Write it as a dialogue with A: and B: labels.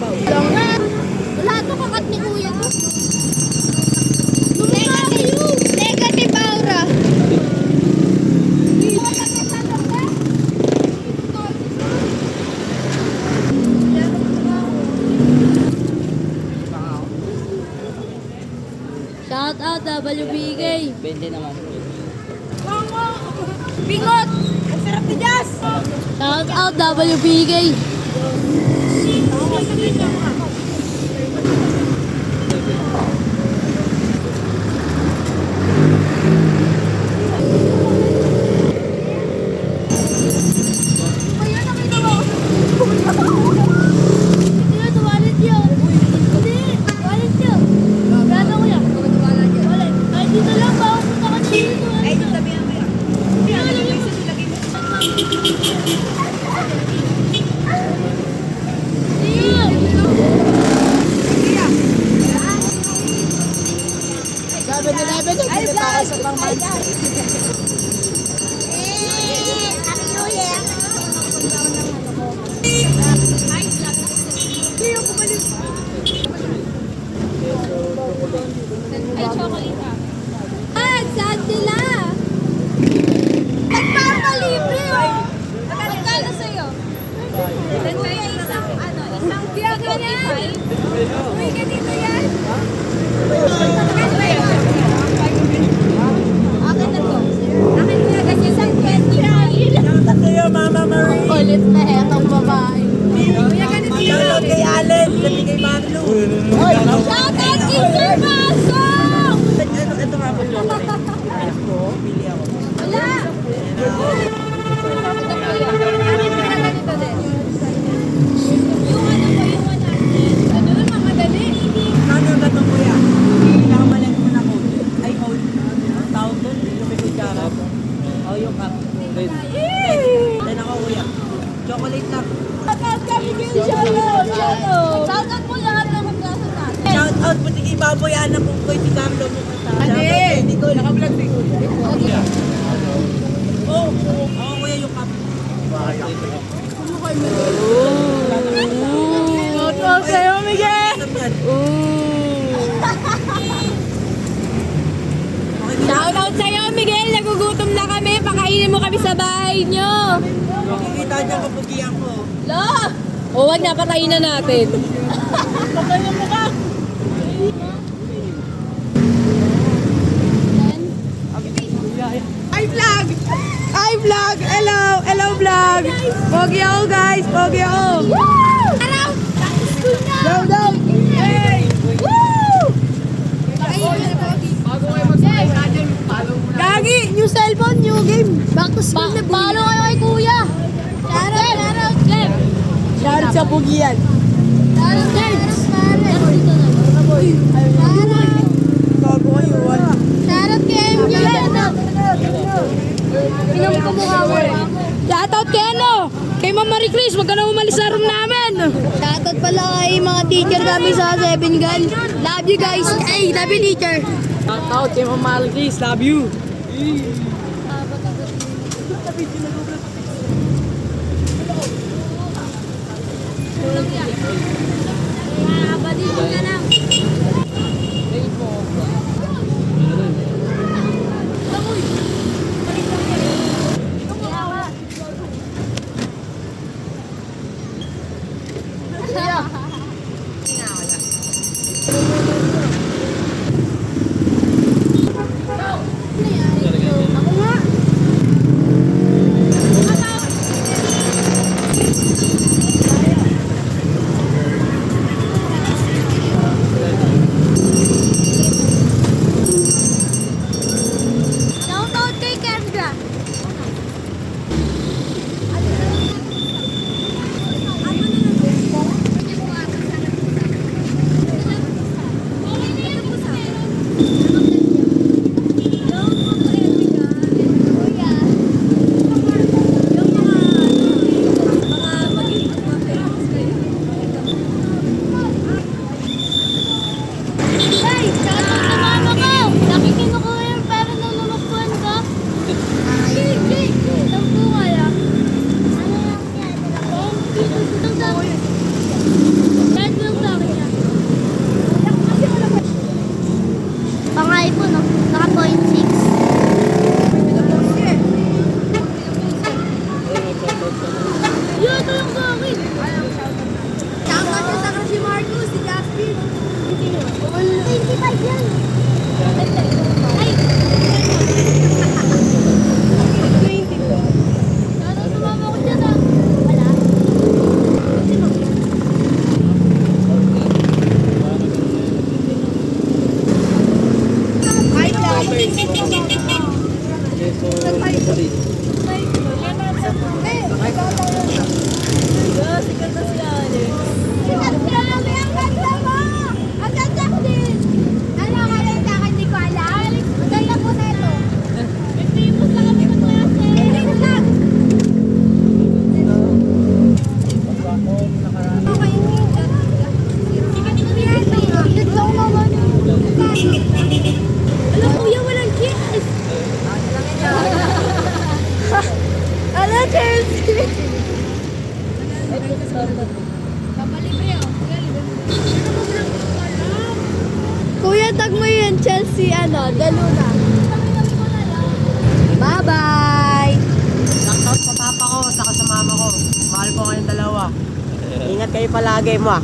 A: Wala to kakat ni kuya ko. Negative aura. Shout out WBK.
B: 20 naman.
A: Bingot! Ang sarap ni Jazz! Shout out WBK. Ay, chocolate ah. Ah, saan sila? Nagpapalibre oh. Magkano sa'yo? Kuya, isang kaya ganyan. Uy, ganito yan. Akin na to. Akin na kasi isang 25.
C: Tatlo yung Mama Marie.
A: Ulit na etong babae.
C: Kuya, ganito yun. Shoutout kay Allen. Gabi kay Maglo.
A: Shout out kay Sir Basong!
C: Ito nga po yung pili ako.
A: Wala! Ito kuya. Akin na ganito din. Yung ano ko, yung 100. Ano yun, mga dali.
C: Ano ba ito kuya? Pinakamalan mo na ko. Ay, hold. Tawag doon. Yung may kutsara. O, yung cup. Then ako kuya. Chocolate lang.
A: Shout out po lahat ng magkasa natin.
C: Shout out po kay Baboy Ana kung ko'y si Carlo mo ka sa. Hindi ko. Naka-vlog din ko. Oo, ako kuya yung cup.
A: Shout out sa'yo, Miguel! Shout out sa'yo, Miguel! Nagugutom na kami. Pakainin mo kami sa bahay nyo.
C: Makikita niya kapugian ko.
A: Lo! O, wag na. Patayin na natin.
C: Patayin mo ka! Hi vlog! Hi vlog! Hello! Hello vlog! Pogi ako guys! Pogi ako!
A: Araw! School na!
C: Down down! Hey!
A: Woo!
C: Bago kayo mag-subscribe, follow mo na. Gagi! New cellphone, new game!
A: Back to school na. Follow kayo kay kuya. Shout out, Clem.
C: Shout sa pugian!
A: Shout out, Clem.
C: Bago kayo, wala.
A: Shout out kay MJ. Pinong kumukha mo.
C: Shoutout kay ano? Kay Ma'am Marie Chris, wag ka na umalis sa room namin.
A: Shoutout pala kay mga teacher kami sa Seven Gun. Love you guys. Ay, love you teacher.
C: Shoutout kay Ma'am Marie Chris, love you.
A: Abadin ka lang. 25 yan. Ay! 22. Ano sumama ko dyan ah? Wala. Sino? Ay, Alam kuya, walang kiss! Ala, Chelsea! Kapalibre ako. Kuya, tag mo yun, Chelsea, Daluna. Bye-bye!
C: Shoutout sa papa ko, saka sa mama ko. Mahal ko kayong dalawa. Ingat kayo palagi mo ah.